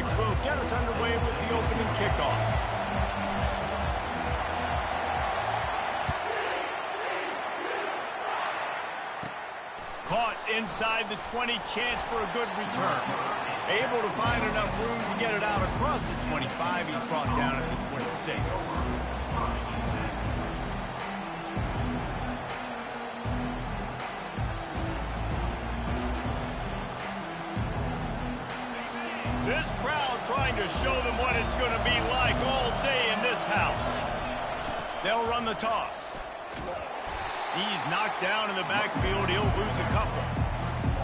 quarterbacks will get us underway with the opening kickoff. Caught inside the 20, chance for a good return. Able to find enough room to get it out across the 25. He's brought down at the 26. This crowd trying to show them what it's going to be like all day in this house. They'll run the toss. He's knocked down in the backfield. He'll lose a couple.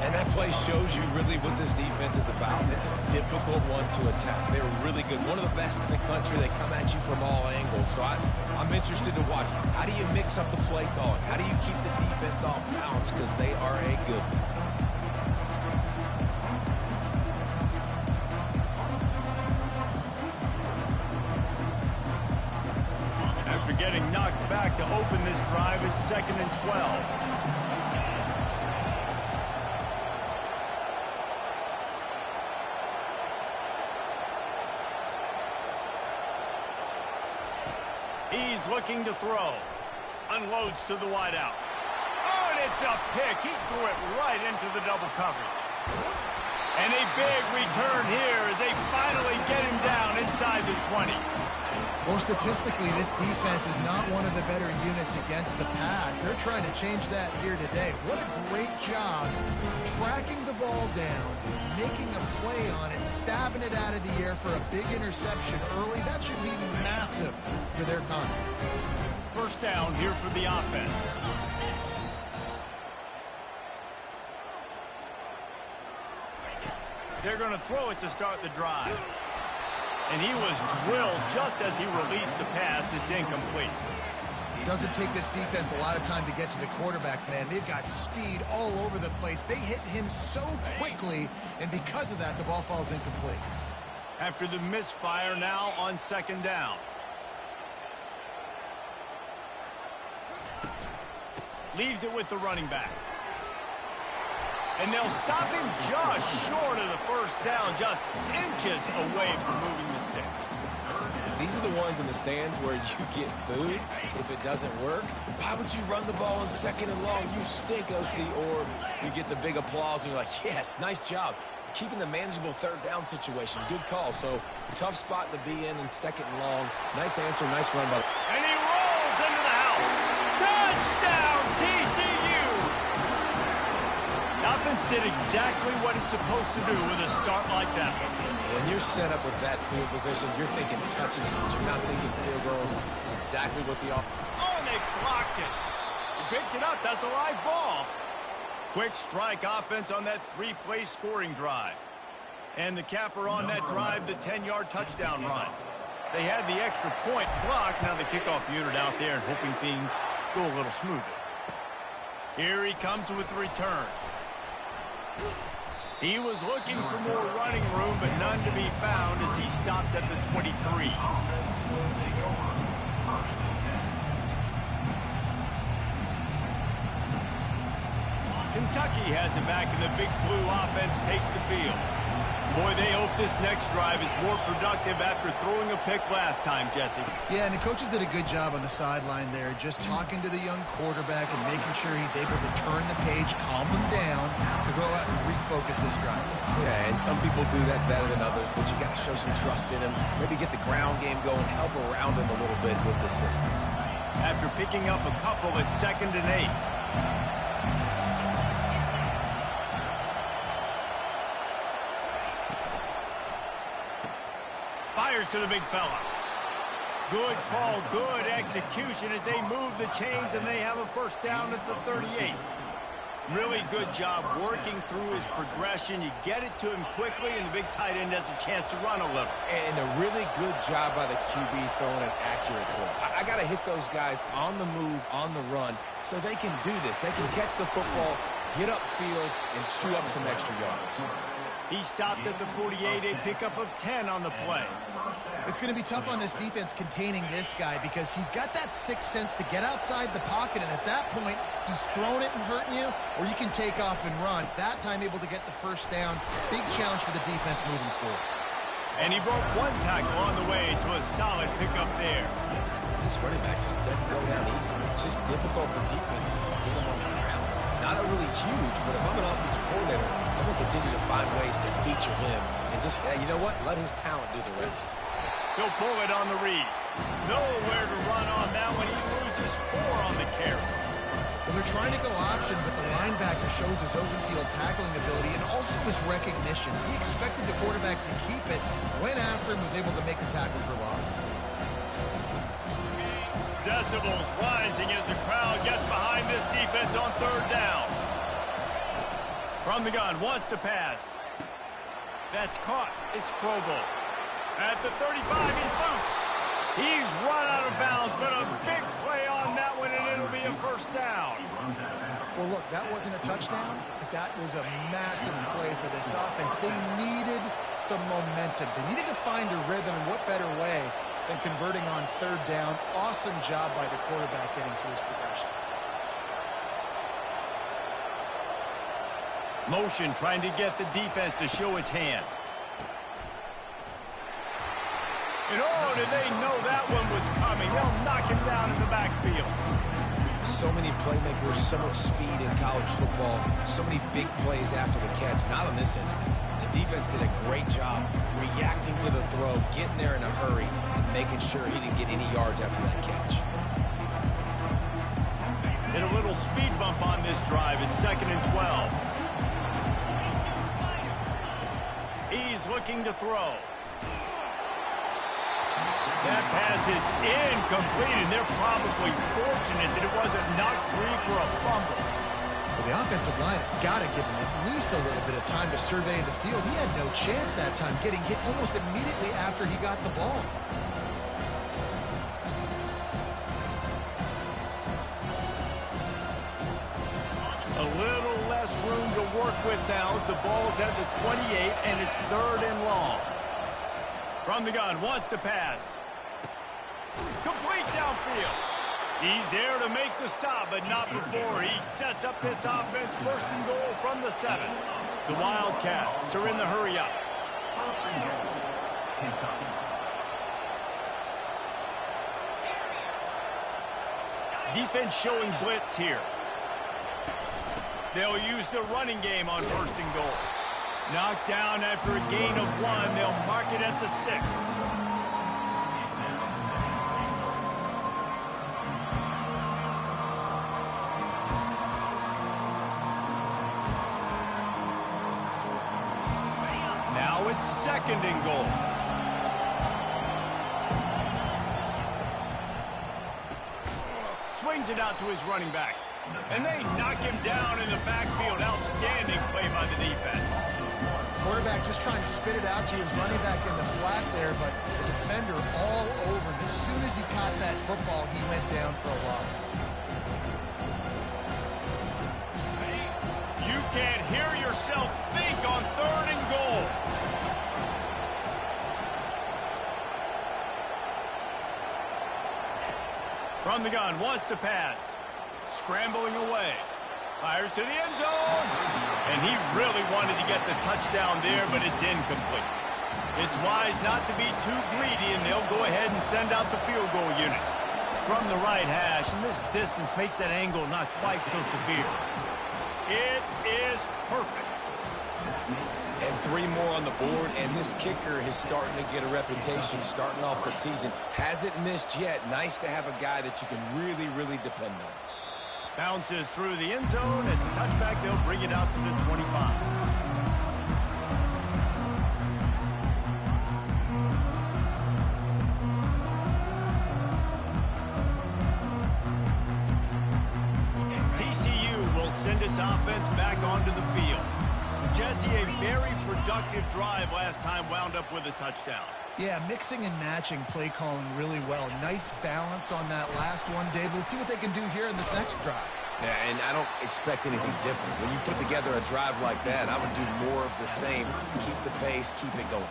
And that play shows you really what this defense is about. It's a difficult one to attack. They're really good. One of the best in the country. They come at you from all angles. So I'm interested to watch. How do you mix up the play calling? How do you keep the defense off balance? Because they are a good one. After getting knocked back to open this drive, it's 2nd and 12. He's looking to throw. Unloads to the wideout. Oh, and it's a pick. He threw it right into the double coverage. And a big return here as they finally get him down inside the 20. Well, statistically, this defense is not one of the better units against the pass. They're trying to change that here today. What a great job tracking the ball down, making a play on it, stabbing it out of the air for a big interception early. That should be massive for their confidence. First down here for the offense. They're going to throw it to start the drive. And he was drilled just as he released the pass. It's incomplete. Doesn't take this defense a lot of time to get to the quarterback, man. They've got speed all over the place. They hit him so quickly, and because of that, the ball falls incomplete. After the misfire, now on 2nd down. Leaves it with the running back. And they'll stop him just short of the first down, just inches away from moving the sticks. These are the ones in the stands where you get booed if it doesn't work. Why would you run the ball on 2nd and long? You stink, OC. Or you get the big applause and you're like, yes, nice job. Keeping the manageable 3rd down situation. Good call. So tough spot to be in 2nd and long. Nice answer, nice run by the... And he rolls into the house. Touchdown, TCU! Offense did exactly what it's supposed to do with a start like that. When you're set up with that field position, you're thinking touchdowns. You're not thinking field goals. It's exactly what the offense... Oh, and they blocked it. He picks it up. That's a live ball. Quick strike offense on that 3-play scoring drive. And the capper on that drive, the 10-yard touchdown run. They had the extra point blocked. Now the kickoff unit out there and hoping things go a little smoother. Here he comes with the return. He was looking for more running room, but none to be found as he stopped at the 23. Kentucky has it back, and the Big Blue offense takes the field. Boy, they hope this next drive is more productive after throwing a pick last time, Jesse. Yeah, and the coaches did a good job on the sideline there, just talking to the young quarterback and making sure he's able to turn the page, calm him down, to go out and refocus this drive. Yeah, and some people do that better than others, but you got to show some trust in him. Maybe get the ground game going, help around him a little bit with the system. After picking up a couple at 2nd and 8. Fires to the big fella. Good call, good execution as they move the chains, and they have a first down at the 38. Really good job working through his progression. You get it to him quickly, and the big tight end has a chance to run a little. And a really good job by the QB throwing an accurate throw. I got to hit those guys on the move, on the run, so they can do this. They can catch the football, get upfield, and chew up some extra yards. He stopped at the 48, a pickup of 10 on the play. It's going to be tough on this defense containing this guy because he's got that sixth sense to get outside the pocket, and at that point, he's throwing it and hurting you, or you can take off and run. That time able to get the first down. Big challenge for the defense moving forward. And he broke one tackle on the way to a solid pickup there. This running back just doesn't go down easy. It's just difficult for defenses to get him on the ground. Not a really huge, but if I'm an offensive coordinator, I'm going to continue to find ways to feature him. And just, you know what? Let his talent do the rest. He'll pull it on the read. Nowhere to run on that one. He loses 4 on the carry. Well, they're trying to go option, but the linebacker shows his open field tackling ability and also his recognition. He expected the quarterback to keep it, went after him, was able to make the tackle for loss. Decibels rising as the crowd gets behind this defense on 3rd down. From the gun, wants to pass. That's caught. It's Provo. At the 35, he's loose. He's run out of bounds, but a big play on that one, and it'll be a 1st down. Well, look, that wasn't a touchdown, but that was a massive play for this offense. They needed some momentum. They needed to find a rhythm, and what better way than converting on 3rd down. Awesome job by the quarterback getting through his progression. Motion trying to get the defense to show his hand. And oh, did they know that one was coming? They'll knock him down in the backfield. So many playmakers, so much speed in college football, so many big plays after the catch. Not in this instance. The defense did a great job reacting to the throw, getting there in a hurry, and making sure he didn't get any yards after that catch. Hit a little speed bump on this drive. It's 2nd and 12. He's looking to throw. That pass is incomplete, and they're probably fortunate that it wasn't knocked free for a fumble. Well, the offensive line has got to give him at least a little bit of time to survey the field. He had no chance that time, getting hit almost immediately after he got the ball. A little less room to work with now as the ball's at the 28, and it's 3rd and long. From the gun, wants to pass. Complete downfield. He's there to make the stop, but not before he sets up this offense. 1st and goal from the 7. The Wildcats are in the hurry up. Defense showing blitz here. They'll use the running game on 1st and goal. Knocked down after a gain of 1. They'll mark it at the 6. Now it's 2nd and goal. Swings it out to his running back. And they knock him down in the backfield. Outstanding play by the defense. Quarterback just trying to spit it out to his running back in the flat there, but the defender all over him. As soon as he caught that football, he went down for a loss. You can't hear yourself think on 3rd and goal. From the gun, wants to pass. Scrambling away. Fires to the end zone. And he really wanted to get the touchdown there, but it's incomplete. It's wise not to be too greedy, and they'll go ahead and send out the field goal unit. From the right hash, and this distance makes that angle not quite so severe. It is perfect. And 3 more on the board, and this kicker is starting to get a reputation starting off the season. Hasn't missed yet. Nice to have a guy that you can really, really depend on. Bounces through the end zone. It's a touchback. They'll bring it out to the 25. TCU will send its offense back onto the field. Jesse, a very productive drive last time wound up with a touchdown. Yeah, mixing and matching play calling really well. Nice balance on that last one, Dave. Let's see what they can do here in this next drive. Yeah, and I don't expect anything different. When you put together a drive like that, I would do more of the same. Keep the pace, keep it going.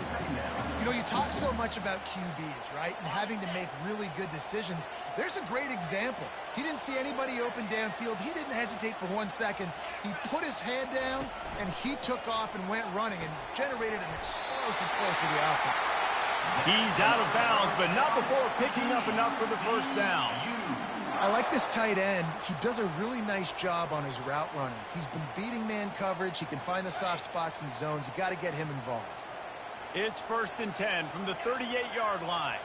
You know, you talk so much about QBs, right, and having to make really good decisions. There's a great example. He didn't see anybody open downfield. He didn't hesitate for 1 second. He put his head down, and he took off and went running and generated an explosive play for the offense. He's out of bounds, but not before picking up enough for the first down. I like this tight end. He does a really nice job on his route running. He's been beating man coverage. He can find the soft spots and zones. You got to get him involved. It's 1st and 10 from the 38-yard line.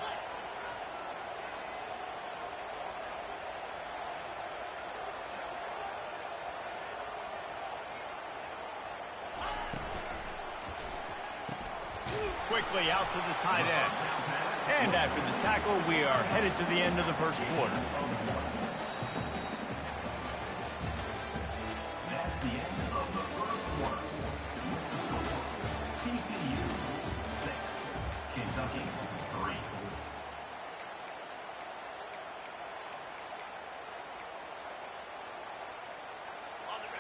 Quickly out to the tight end. And after the tackle, we are headed to the end of the first quarter. That's the end of the first quarter. TCU 6, Kentucky 3.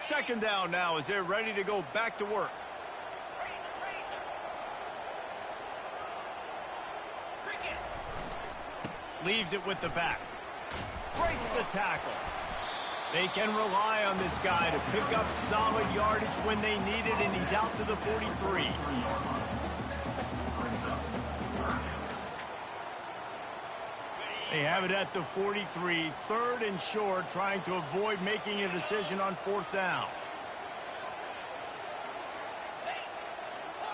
Second down now as they're ready to go back to work. Leaves it with the back. Breaks the tackle. They can rely on this guy to pick up solid yardage when they need it, and he's out to the 43. They have it at the 43, 3rd and short, trying to avoid making a decision on 4th down.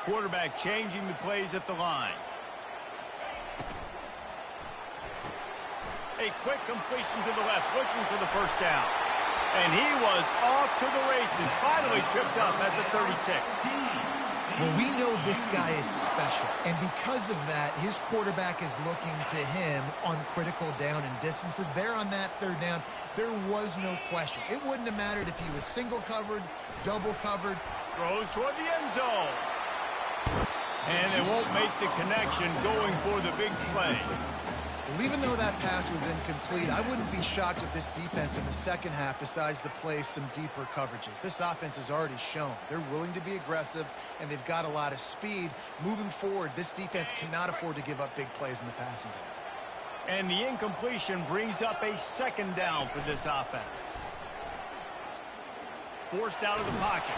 Quarterback changing the plays at the line. A quick completion to the left, looking for the first down. And he was off to the races, finally tripped up at the 36. Well, we know this guy is special, and because of that, his quarterback is looking to him on critical down and distances. There on that 3rd down, there was no question. It wouldn't have mattered if he was single covered, double covered. Throws toward the end zone. And they won't make the connection going for the big play. Well, even though that pass was incomplete, I wouldn't be shocked if this defense in the second half decides to play some deeper coverages. This offense has already shown they're willing to be aggressive, and they've got a lot of speed. Moving forward, this defense cannot afford to give up big plays in the passing game. And the incompletion brings up a 2nd down for this offense. Forced out of the pocket.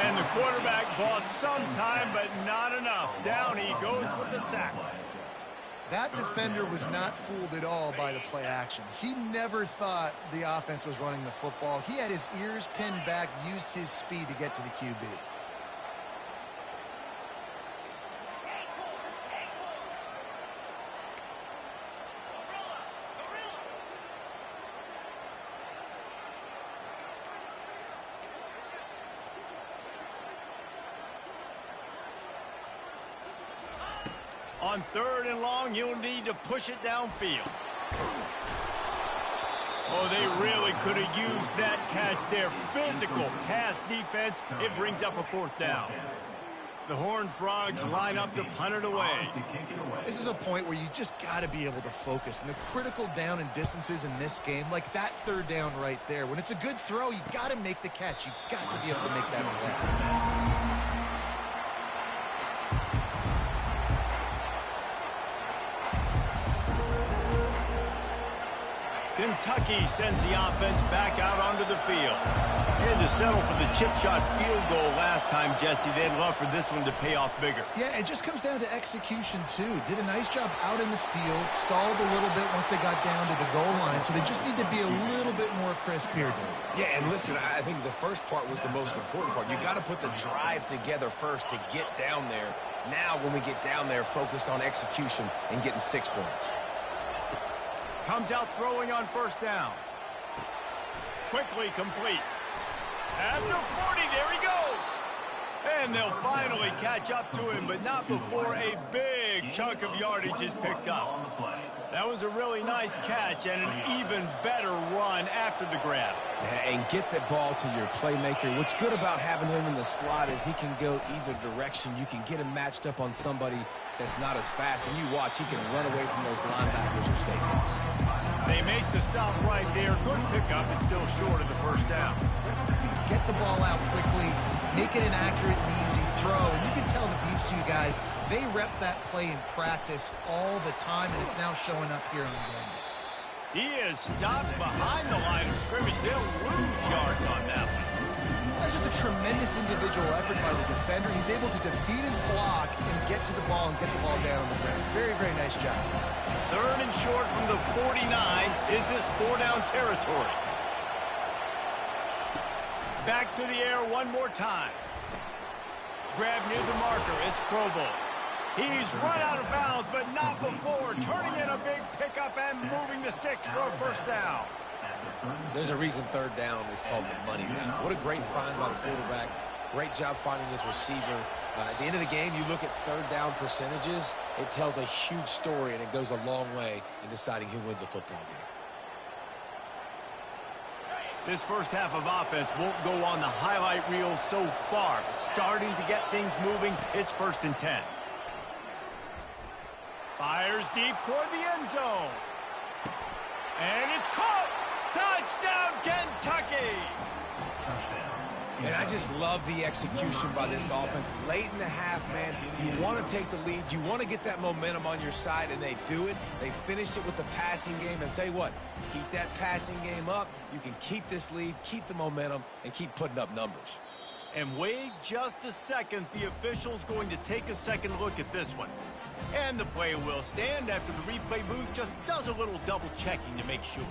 And the quarterback bought some time, but not enough. Down he goes with the sack. That defender was not fooled at all by the play action. He never thought the offense was running the football. He had his ears pinned back, used his speed to get to the QB. On 3rd and long, you'll need to push it downfield. Oh, they really could have used that catch there. Physical pass defense. It brings up a 4th down. The Horned Frogs line up to punt it away. This is a point where you just got to be able to focus. And the critical down and distances in this game, like that 3rd down right there, when it's a good throw, you got to make the catch. You got to be able to make that play. Kentucky sends the offense back out onto the field. They had to settle for the chip shot field goal last time, Jesse. They'd love for this one to pay off bigger. Yeah, it just comes down to execution, too. Did a nice job out in the field, stalled a little bit once they got down to the goal line, so they just need to be a little bit more crisp here, dude. Yeah, and listen, I think the first part was the most important part. You got to put the drive together first to get down there. Now, when we get down there, focus on execution and getting 6 points. Comes out throwing on 1st down. Quickly complete. At the 40, there he goes. And they'll finally catch up to him, but not before a big chunk of yardage is picked up. That was a really nice catch and an even better run after the grab. And get the ball to your playmaker. What's good about having him in the slot is he can go either direction. You can get him matched up on somebody that's not as fast. And you watch, he can run away from those linebackers or safeties. They make the stop right there. Good pickup. It's still short of the first down. Get the ball out quickly, make it an accurate and easy throw. And you can tell that these two guys, they rep that play in practice all the time, and it's now showing up here on game day. He is stopped behind the line of scrimmage. They'll lose yards on that one. That's just a tremendous individual effort by the defender. He's able to defeat his block and get to the ball and get the ball down on the ground. Very, very nice job. 3rd and short from the 49. Is this 4-down territory? Back to the air one more time. Grab near the marker. It's Provo. He's run out of bounds, but not before. Turning in a big pickup and moving the sticks for a first down. There's a reason 3rd down is called the money down. What a great find by the quarterback. Great job finding his receiver. At the end of the game, you look at 3rd down percentages. It tells a huge story, and it goes a long way in deciding who wins a football game. This first half of offense won't go on the highlight reel so far, but starting to get things moving. It's 1st and 10. Fires deep toward the end zone. And it's caught! Touchdown, Kentucky! And I just love the execution by this offense. Late in the half, man, you want to take the lead. You want to get that momentum on your side, and they do it. They finish it with the passing game. And I'll tell you what, keep that passing game up. You can keep this lead, keep the momentum, and keep putting up numbers. And wait just a second. The official's going to take a second look at this one. And the play will stand after the replay booth just does a little double checking to make sure.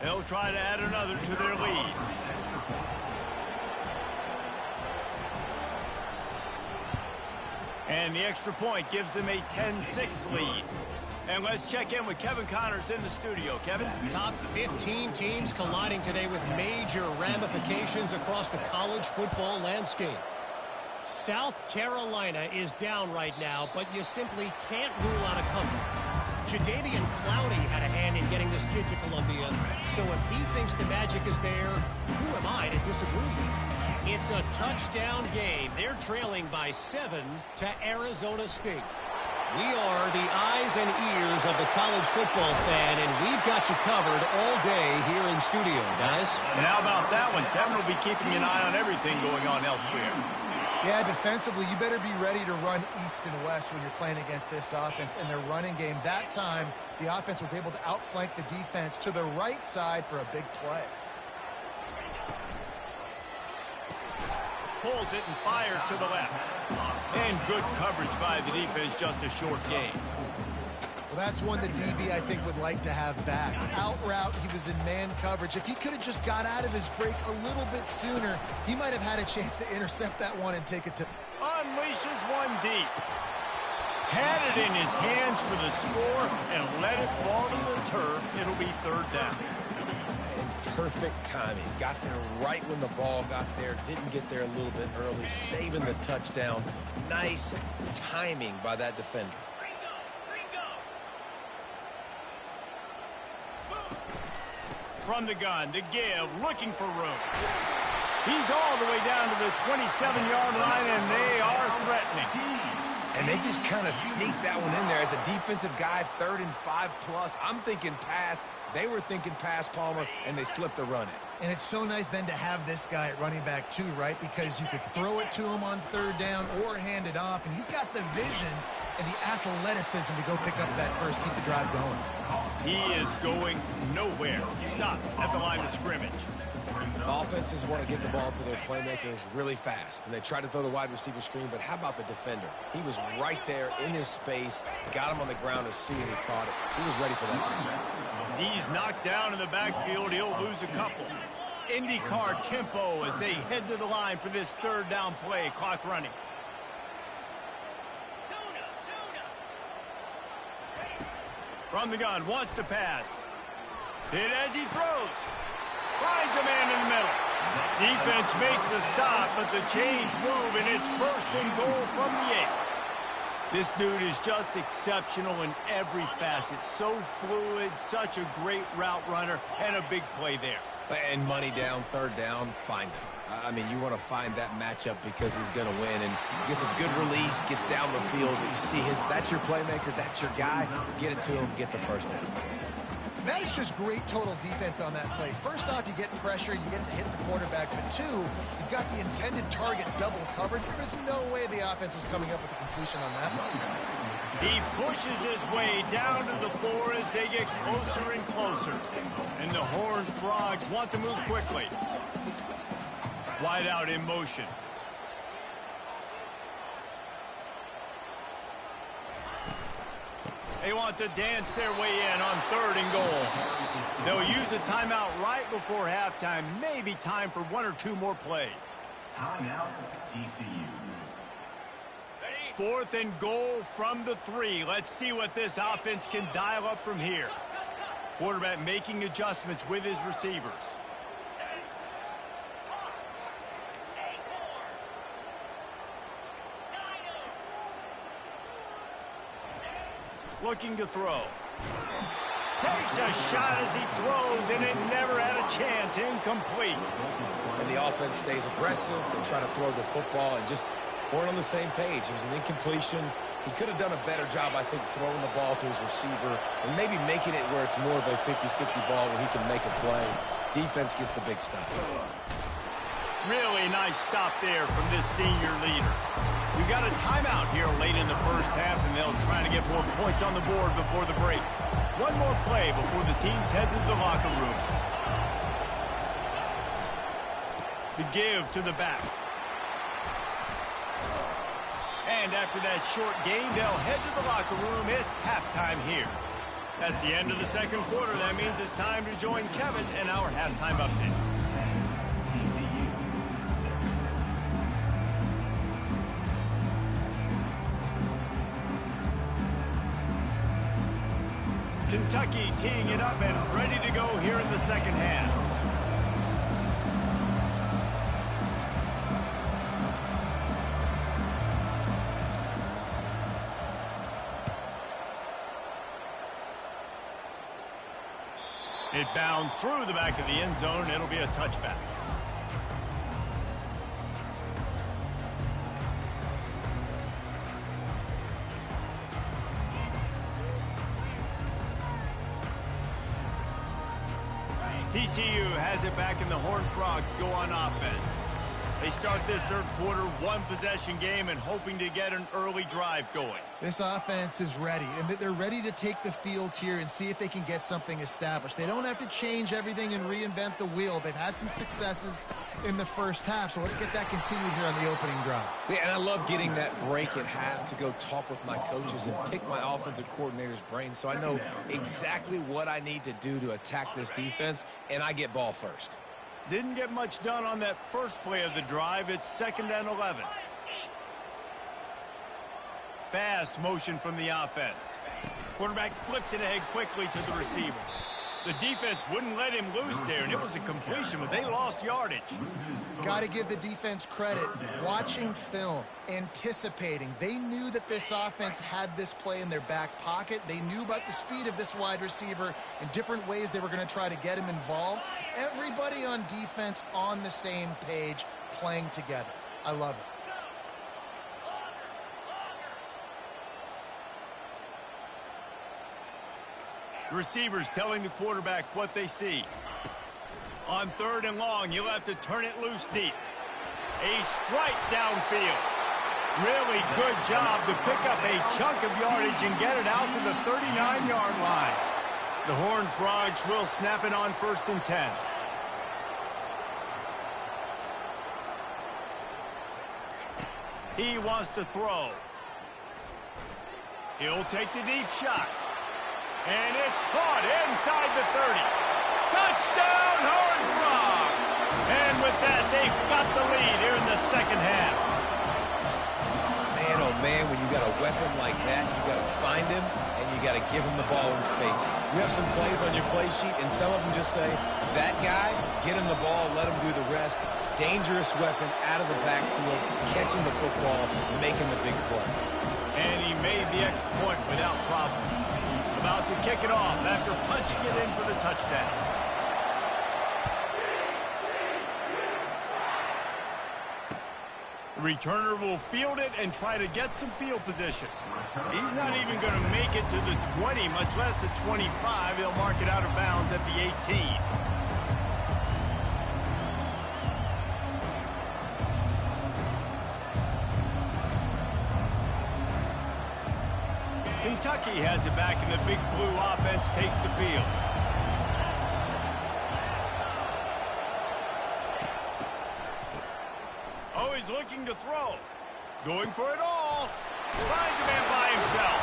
They'll try to add another to their lead. And the extra point gives them a 10-6 lead. And let's check in with Kevin Connors in the studio. Kevin? Top 15 teams colliding today with major ramifications across the college football landscape. South Carolina is down right now, but you simply can't rule out a comeback. Jadeveon Clowney had a hand in getting this kid to Columbia, so if he thinks the magic is there, who am I to disagree? It's a touchdown game. They're trailing by 7 to Arizona State. We are the eyes and ears of the college football fan, and we've got you covered all day here in studio, guys. And how about that one? Kevin will be keeping an eye on everything going on elsewhere. Yeah, defensively, you better be ready to run east and west when you're playing against this offense in their running game. That time, the offense was able to outflank the defense to the right side for a big play. Pulls it and fires to the left. And good coverage by the defense, just a short gain. Well, that's one the DB, I think, would like to have back. Out route, he was in man coverage. If he could have just got out of his break a little bit sooner, he might have had a chance to intercept that one and take it to... Unleashes one deep. Had it in his hands for the score and let it fall to the turf. It'll be 3rd down. And perfect timing. Got there right when the ball got there. Didn't get there a little bit early. Saving the touchdown. Nice timing by that defender. From the gun, to give, looking for room. He's all the way down to the 27-yard line, and they are threatening. And they just kind of sneaked that one in there. As a defensive guy, 3rd and 5+. I'm thinking pass. They were thinking pass, Palmer, and they slipped the run in. And it's so nice then to have this guy at running back too, right? Because you could throw it to him on 3rd down or hand it off, and he's got the vision and the athleticism to go pick up that first, keep the drive going. He is going nowhere. Stop at the line of scrimmage. Offenses want to get the ball to their playmakers really fast, and they try to throw the wide receiver screen, but how about the defender? He was right there in his space, got him on the ground as soon as he caught it. He was ready for that. He's knocked down in the backfield. He'll lose a couple. IndyCar tempo as they head to the line for this 3rd down play. Clock running. From the gun, wants to pass. Hit as he throws. Finds a man in the middle. Defense makes a stop, but the chains move, and it's 1st and goal from the 8. This dude is just exceptional in every facet. So fluid, such a great route runner, and a big play there. And money down, third down, find him. I mean, you want to find that matchup because he's going to win and gets a good release, gets down the field. You see that's your playmaker, that's your guy. Get it to him, get the first down. That is just great total defense on that play. First off, you get pressure, you get to hit the quarterback. But two, you've got the intended target double covered. There was no way the offense was coming up with a completion on that one. He pushes his way down to the floor as they get closer and closer. And the Horned Frogs want to move quickly. Wide out in motion. They want to dance their way in on 3rd and goal. They'll use a timeout right before halftime. Maybe time for 1 or 2 more plays. Timeout, TCU. 4th and goal from the 3. Let's see what this offense can dial up from here. Quarterback making adjustments with his receivers. Looking to throw. Takes a shot as he throws, and it never had a chance. Incomplete. And the offense stays aggressive. They try to throw the football and just weren't on the same page. It was an incompletion. He could have done a better job, I think, throwing the ball to his receiver and maybe making it where it's more of a 50-50 ball where he can make a play. Defense gets the big stop. Really nice stop there from this senior leader. We've got a timeout here late in the first half, and they'll try to get more points on the board before the break. One more play before the teams head to the locker rooms. The give to the back. And after that short gain, they'll head to the locker room. It's halftime here. That's the end of the second quarter. That means it's time to join Kevin in our halftime update. Kentucky teeing it up and ready to go here in the second half. It bounds through the back of the end zone. It'll be a touchback. TCU has it back, and the Horned Frogs go on offense. They start this third quarter one-possession game and hoping to get an early drive going. This offense is ready, and they're ready to take the field here and see if they can get something established. They don't have to change everything and reinvent the wheel. They've had some successes in the first half, so let's get that continued here on the opening drive. Yeah, and I love getting that break at half to go talk with my coaches and pick my offensive coordinator's brain so I know exactly what I need to do to attack this defense, and I get ball first. Didn't get much done on that first play of the drive. It's 2nd and 11. Fast motion from the offense. Quarterback flips it ahead quickly to the receiver. The defense wouldn't let him loose there, and it was a completion, but they lost yardage. Got to give the defense credit. Watching film, anticipating. They knew that this offense had this play in their back pocket. They knew about the speed of this wide receiver and different ways they were going to try to get him involved. Everybody on defense on the same page, playing together. I love it. Receivers telling the quarterback what they see. On 3rd and long, you'll have to turn it loose deep. A strike downfield. Really good job to pick up a chunk of yardage and get it out to the 39-yard line. The Horned Frogs will snap it on 1st and 10. He wants to throw. He'll take the deep shot. And it's caught inside the 30. Touchdown, Horned Frogs! And with that, they've got the lead here in the second half. Man, oh man, when you got a weapon like that, you got to find him, and you got to give him the ball in space. You have some plays on your play sheet, and some of them just say, that guy, get him the ball, let him do the rest. Dangerous weapon out of the backfield, catching the football, making the big play. And he made the extra point without problem. About to kick it off after punching it in for the touchdown. Returner will field it and try to get some field position. He's not even going to make it to the 20, much less the 25. He'll mark it out of bounds at the 18. Kentucky has it back, and the big blue offense takes the field. Oh, he's looking to throw. Going for it all. Finds a man by himself.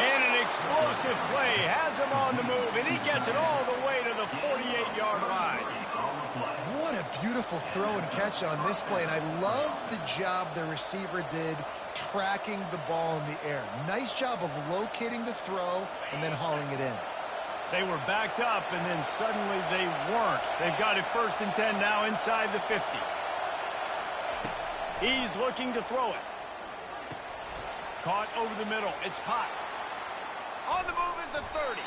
And an explosive play has him on the move, and he gets it all the way to the 48-yard line. What a beautiful throw and catch on this play, and I love the job the receiver did tracking the ball in the air. Nice job of locating the throw and then hauling it in. They were backed up, and then suddenly they weren't. They've got it 1st and 10 now inside the 50. He's looking to throw it. Caught over the middle. It's Potts. On the move is the 30.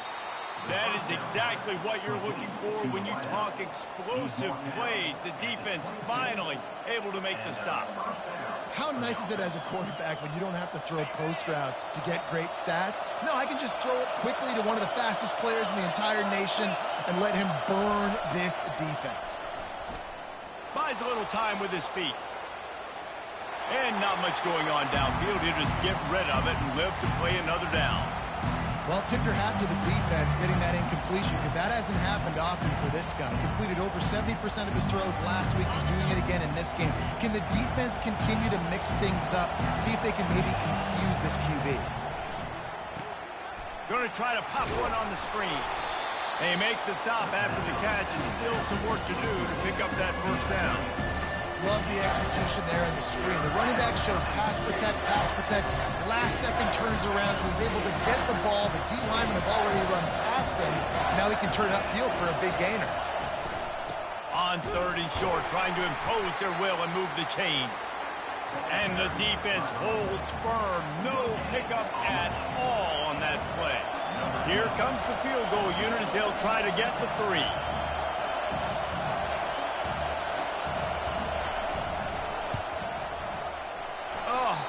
That is exactly what you're looking for when you talk explosive plays. The defense finally able to make the stop. How nice is it as a quarterback when you don't have to throw post routes to get great stats? No, I can just throw it quickly to one of the fastest players in the entire nation and let him burn this defense. Buys a little time with his feet. And not much going on downfield. He'll just get rid of it and live to play another down. Well, tip your hat to the defense getting that incompletion, because that hasn't happened often for this guy. Completed over 70% of his throws last week. He's doing it again in this game. Can the defense continue to mix things up, see if they can maybe confuse this QB? Going to try to pop one on the screen. They make the stop after the catch, and still some work to do to pick up that 1st down. Love the execution there on the screen. The running back shows pass protect, pass protect. Last second turns around, so he's able to get the ball. The D linemen have already run past him. Now he can turn upfield for a big gainer. On 3rd and short, trying to impose their will and move the chains. And the defense holds firm. No pickup at all on that play. Here comes the field goal unit as they'll try to get the 3.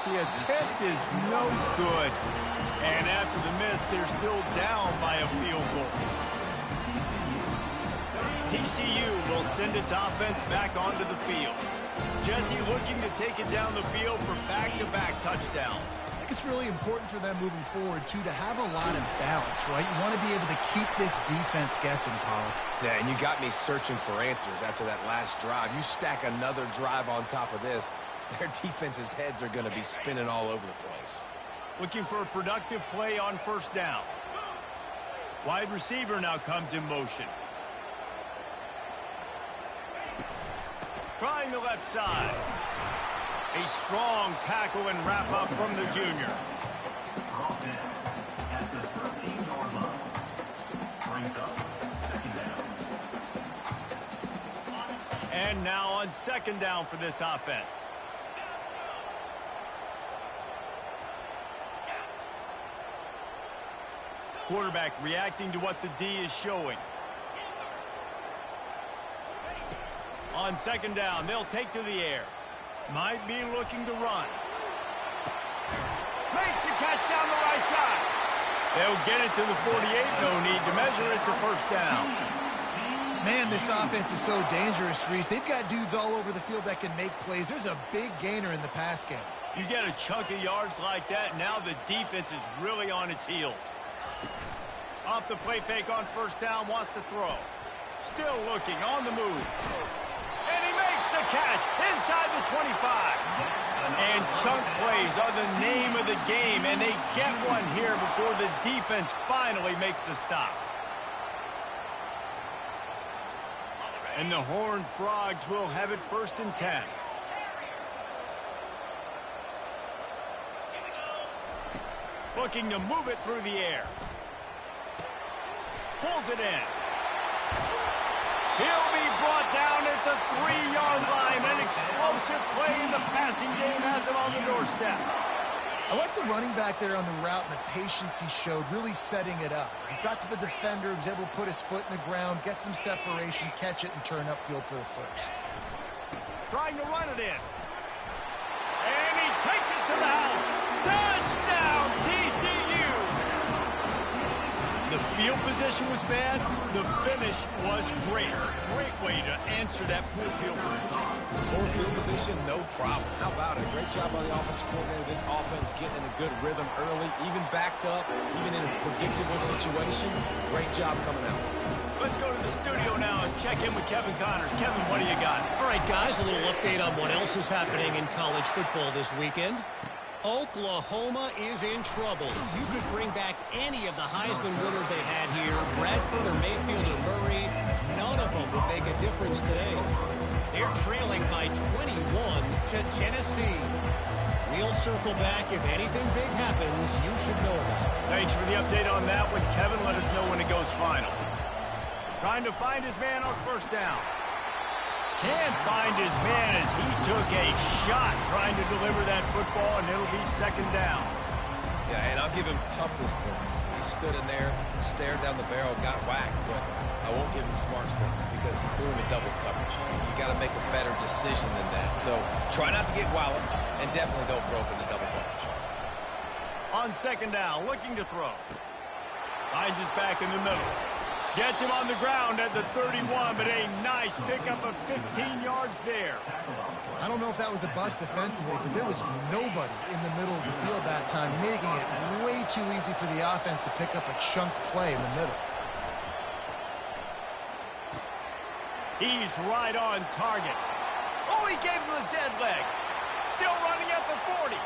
The attempt is no good. And after the miss, they're still down by a field goal. TCU will send its offense back onto the field. Jesse looking to take it down the field for back-to-back touchdowns. I think it's really important for them moving forward, too, to have a lot of balance, right? You want to be able to keep this defense guessing, Paul. Yeah, and you got me searching for answers after that last drive. You stack another drive on top of this, their defense's heads are going to be spinning all over the place. Looking for a productive play on 1st down. Wide receiver now comes in motion. Trying the left side. A strong tackle and wrap up from the junior. At the 13-yard line. Brings up 2nd down. And now on 2nd down for this offense. Quarterback reacting to what the D is showing. On 2nd down, they'll take to the air. Might be looking to run. Makes the catch down the right side. They'll get it to the 48. No need to measure it to 1st down. Man, this offense is so dangerous, Reese. They've got dudes all over the field that can make plays. There's a big gainer in the pass game. You get a chunk of yards like that, now the defense is really on its heels. Off the play fake on 1st down, wants to throw. Still looking, on the move. And he makes the catch inside the 25. And chunk plays are the name of the game, and they get one here before the defense finally makes the stop. And the Horned Frogs will have it 1st and 10. Looking to move it through the air. Pulls it in. He'll be brought down at the 3-yard line. An explosive play in the passing game has him on the doorstep. I like the running back there on the route and the patience he showed, really setting it up. He got to the defender, was able to put his foot in the ground, get some separation, catch it, and turn upfield for the 1st. Trying to run it in. to the house. Touchdown, TCU! The field position was bad. The finish was great. Great way to answer that poor field position. Poor field position, no problem. How about it? Great job by the offensive coordinator. This offense getting in a good rhythm early, even backed up, even in a predictable situation. Great job coming out. Let's go to the studio now and check in with Kevin Connors. Kevin, what do you got? All right, guys, a little update on what else is happening in college football this weekend. Oklahoma is in trouble. You could bring back any of the Heisman winners they had here, Bradford or Mayfield or Murray. None of them would make a difference today. They're trailing by 21 to Tennessee. We'll circle back. If anything big happens, you should know about it. Thanks for the update on that one. Kevin, let us know when it goes final. Trying to find his man on first down. Can't find his man as he took a shot trying to deliver that football, and it'll be second down. Yeah, and I'll give him toughness points. He stood in there, stared down the barrel, got whacked, but I won't give him smarts points because he threw into double coverage. You got to make a better decision than that. So try not to get walloped, and definitely don't throw up into double coverage. On second down, looking to throw. Finds his back in the middle. Gets him on the ground at the 31, but a nice pickup of 15 yards there. I don't know if that was a bust defensively, but there was nobody in the middle of the field that time, making it way too easy for the offense to pick up a chunk play in the middle. He's right on target. Oh, he gave him the dead leg. Still running at the 40.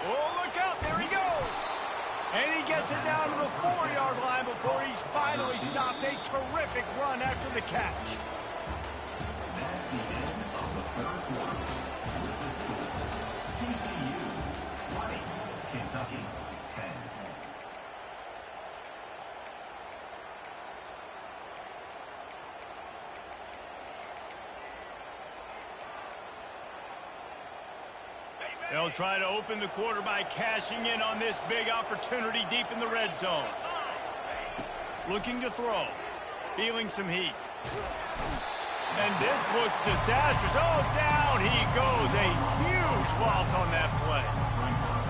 Oh, look out, there he goes. And he gets it down to the 4-yard line before he's finally stopped. A terrific run after the catch. That's the end of the third quarter. With the score, TCU 20, Kentucky 10. They'll try to open the quarter by cashing in on this big opportunity deep in the red zone. Looking to throw. Feeling some heat. And this looks disastrous. Oh, down he goes. A huge loss on that play.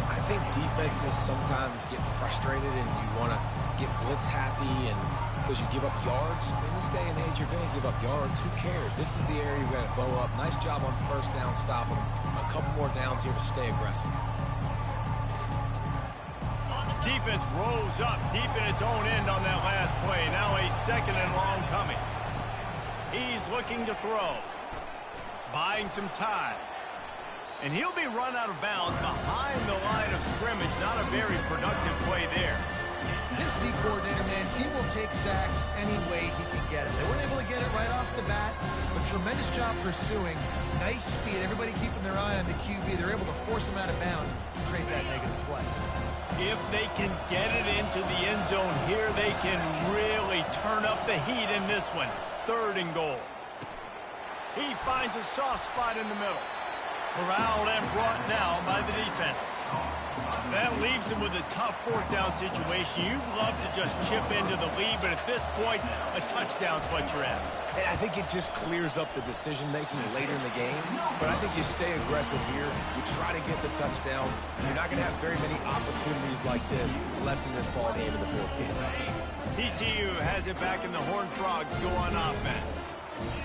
I think defenses sometimes get frustrated and you want to get blitz happy and because you give up yards. In this day and age, you're going to give up yards. Who cares? This is the area you're going to bow up. Nice job on first down, stopping them. A couple more downs here to stay aggressive. Defense rose up deep in its own end on that last play. Now a second and long coming. He's looking to throw. Buying some time. And he'll be run out of bounds behind the line of scrimmage. Not a very productive play there. This D coordinator, man, he will take sacks any way he can get it. They weren't able to get it right off the bat, but tremendous job pursuing. Nice speed. Everybody keeping their eye on the QB. They're able to force him out of bounds and create that negative play. If they can get it into the end zone here, they can really turn up the heat in this one. Third and goal. He finds a soft spot in the middle. Corralled and brought down by the defense. That leaves him with a tough fourth down situation. You'd love to just chip into the lead, but at this point, a touchdown's what you're at. And I think it just clears up the decision-making later in the game. But I think you stay aggressive here. You try to get the touchdown. You're not going to have very many opportunities like this left in this ball game in the fourth quarter. TCU has it back and the Horned Frogs go on offense.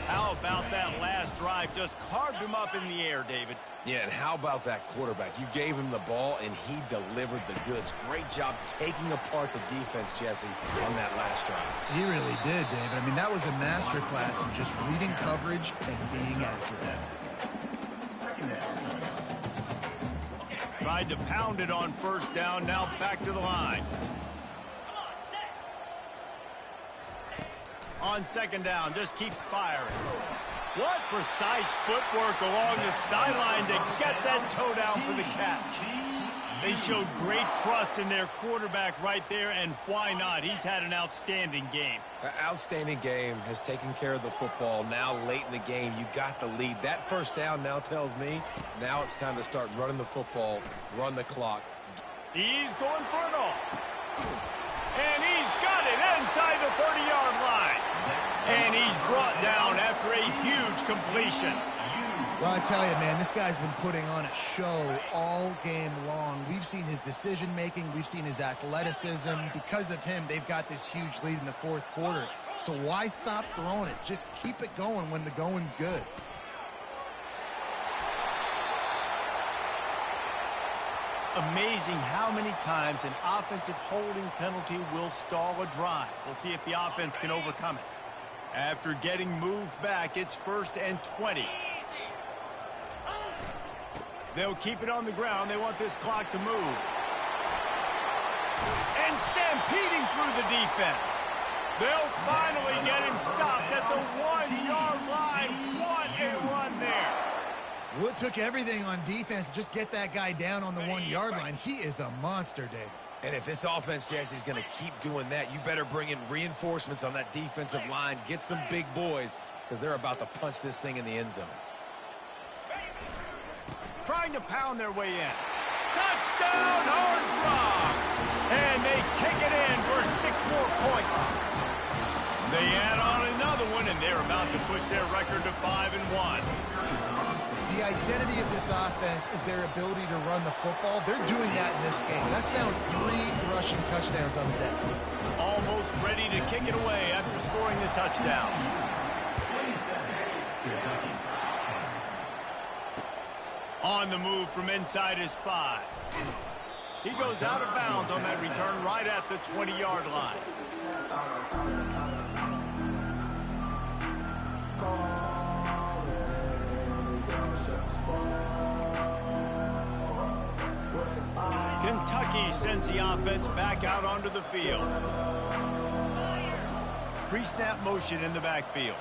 How about that last drive? Just carved him up in the air, David. Yeah, and how about that quarterback? You gave him the ball, and he delivered the goods. Great job taking apart the defense, Jesse, on that last drive. He really did, David. I mean, that was a masterclass in just reading coverage and being accurate. Tried to pound it on first down, now back to the line. On second down, just keeps firing. What precise footwork along the sideline to get that toe down for the catch. They showed great trust in their quarterback right there, and why not? He's had an outstanding game. Outstanding game, has taken care of the football. Now late in the game, you got the lead. That first down now tells me now it's time to start running the football, run the clock. He's going for it all. And he's got it inside the 30-yard line. And he's brought down after a huge completion. Well, I tell you, man, this guy's been putting on a show all game long. We've seen his decision-making. We've seen his athleticism. Because of him, they've got this huge lead in the fourth quarter. So why stop throwing it? Just keep it going when the going's good. Amazing how many times an offensive holding penalty will stall a drive. We'll see if the offense can overcome it. After getting moved back, it's 1st and 20. They'll keep it on the ground. They want this clock to move. And stampeding through the defense. They'll finally get him stopped at the 1-yard line. What a run there. Well, it took everything on defense to just get that guy down on the 1-yard line. He is a monster, Dave. And if this offense, Jesse, is going to keep doing that, you better bring in reinforcements on that defensive line. Get some big boys, because they're about to punch this thing in the end zone. Trying to pound their way in. Touchdown, Hard Rock! And they take it in for 6 more points. They add on another one, and they're about to push their record to 5-1. The identity of this offense is their ability to run the football. They're doing that in this game. That's now 3 rushing touchdowns on the day. Almost ready to kick it away after scoring the touchdown. On the move from inside his 5. He goes out of bounds on that return right at the 20-yard line. Kentucky sends the offense back out onto the field. Pre-snap motion in the backfield.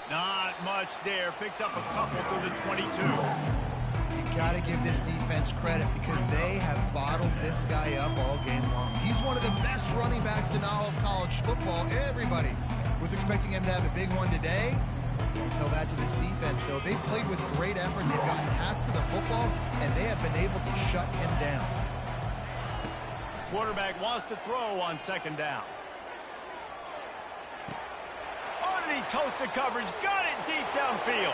Not much there. Picks up a couple to the 22. You got to give this defense credit because they have bottled this guy up all game long. He's one of the best running backs in all of college football. Everybody was expecting him to have a big one today. Don't tell that to this defense, though. They played with great effort. They've gotten hats to the football, and they have been able to shut him down. Quarterback wants to throw on 2nd down. He toasts the coverage, got it deep downfield.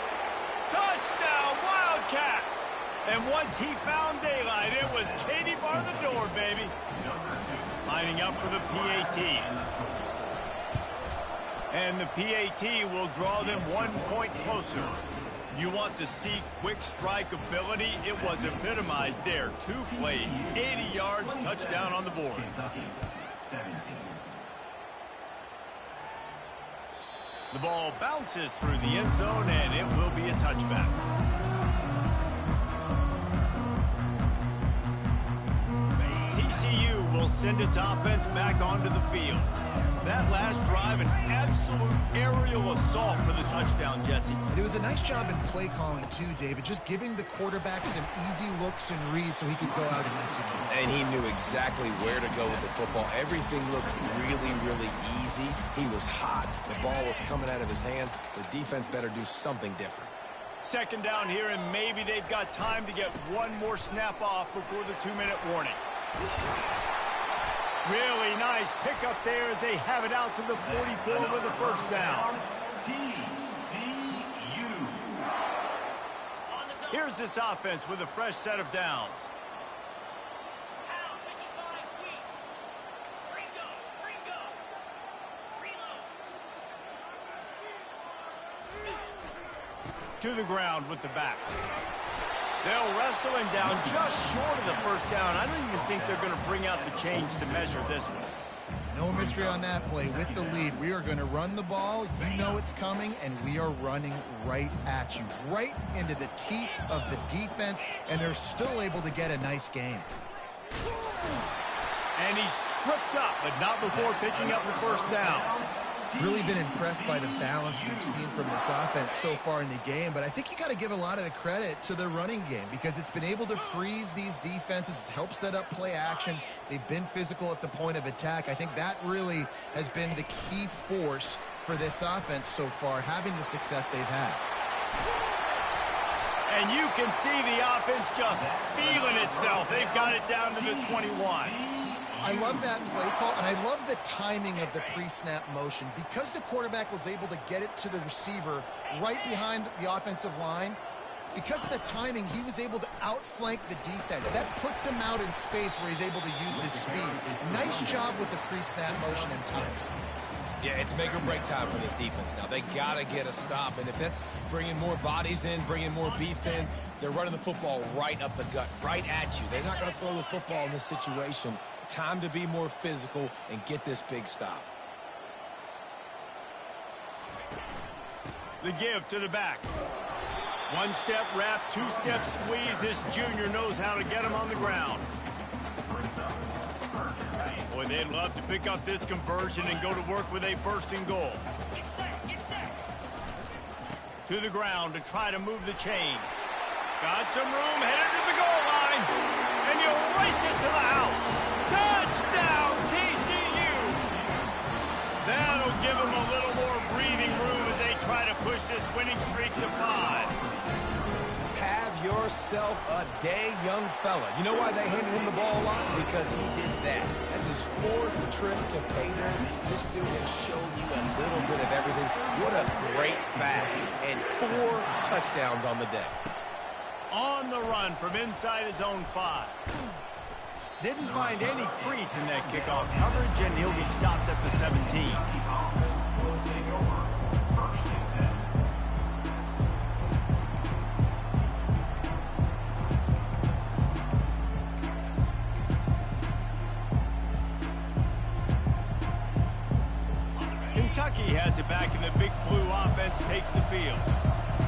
Touchdown, Wildcats! And once he found daylight, it was Katie bar the door, baby. Lining up for the PAT. And the PAT will draw them 1 point closer. You want to see quick strike ability? It was epitomized there. 2 plays, 80 yards, touchdown on the board. The ball bounces through the end zone, and it will be a touchback. TCU will send its offense back onto the field. That last drive, an absolute aerial assault for the touchdown, Jesse. It was a nice job in play calling, too, David, just giving the quarterback some easy looks and reads so he could go out and execute. And he knew exactly where to go with the football. Everything looked really, really easy. He was hot. The ball was coming out of his hands. The defense better do something different. 2nd down here, and maybe they've got time to get 1 more snap off before the 2-minute warning. Really nice pickup there as they have it out to the 44 with a 1st down. Here's this offense with a fresh set of downs. To the ground with the back. They'll wrestle him down just short of the 1st down. I don't even think they're going to bring out the chains to measure this one. No mystery on that play. With the lead, we are going to run the ball. You know it's coming, and we are running right at you, right into the teeth of the defense, and they're still able to get a nice game. And he's tripped up, but not before picking up the 1st down. Really been impressed by the balance we've seen from this offense so far in the game, but I think you got to give a lot of the credit to the running game because it's been able to freeze these defenses, help set up play action. They've been physical at the point of attack. I think that really has been the key force for this offense so far, having the success they've had. And you can see the offense just feeling itself. They've got it down to the 21. I love that play call, and I love the timing of the pre-snap motion. Because the quarterback was able to get it to the receiver right behind the offensive line, because of the timing, he was able to outflank the defense. That puts him out in space where he's able to use his speed. Nice job with the pre-snap motion and timing. Yeah, it's make or break time for this defense now. They got to get a stop, and if that's bringing more bodies in, bringing more beef in, they're running the football right up the gut, right at you. They're not going to throw the football in this situation. Time to be more physical and get this big stop. The give to the back. One-step wrap, two-step squeeze. This junior knows how to get him on the ground. Boy, they'd love to pick up this conversion and go to work with a first and goal. To the ground to try to move the chains. Got some room, headed to the goal line. And you race it to the house. Touchdown, TCU! That'll give them a little more breathing room as they try to push this winning streak to 5. Have yourself a day, young fella. You know why they handed him the ball a lot? Because he did that. That's his 4th trip to pay dirt. This dude has shown you a little bit of everything. What a great back. And 4 touchdowns on the day. On the run from inside his own 5. Didn't find any crease in that kickoff coverage, and he'll be stopped at the 17. Kentucky has it back, and the Big Blue offense takes the field.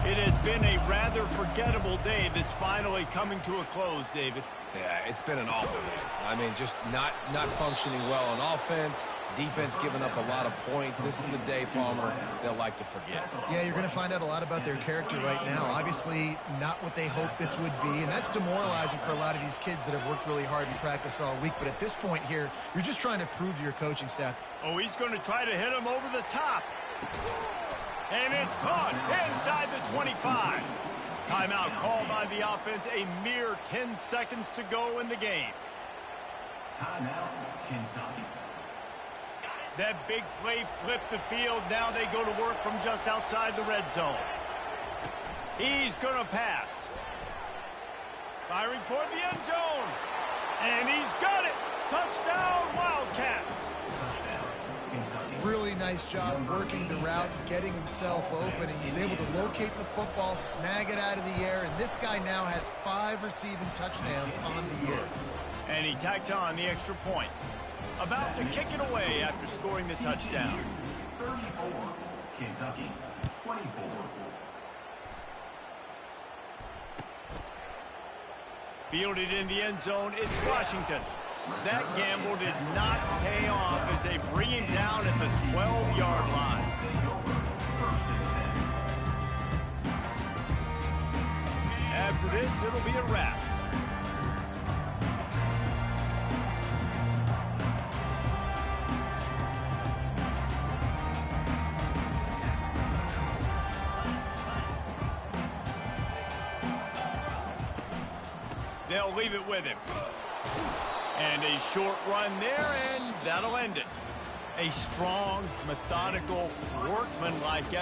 It has been a rather forgettable day that's finally coming to a close, David. Yeah, it's been an awful day. I mean, just not functioning well on offense. Defense giving up a lot of points. This is a day, Palmer, they'll like to forget. Yeah, you're going to find out a lot about their character right now. Obviously, not what they hoped this would be, and that's demoralizing for a lot of these kids that have worked really hard in practice all week. But at this point here, you're just trying to prove to your coaching staff. Oh, he's going to try to hit him over the top. And it's caught inside the 25. Timeout called by the offense. A mere 10 seconds to go in the game. Timeout, Kentucky. That big play flipped the field. Now they go to work from just outside the red zone. He's going to pass. Firing toward the end zone. And he's got it. Touchdown, Wildcats. Really nice job working the route, getting himself open, and he's able to locate the football, snag it out of the air, and this guy now has 5 receiving touchdowns on the year. And he tacks on the extra point. About to kick it away after scoring the touchdown. 34, Kentucky, 24. Fielded in the end zone, it's Washington. That gamble did not pay off as they bring him down at the 12-yard line. After this, it'll be a wrap. They'll leave it with him. And a short run there, and that'll end it. A strong, methodical, workmanlike effort.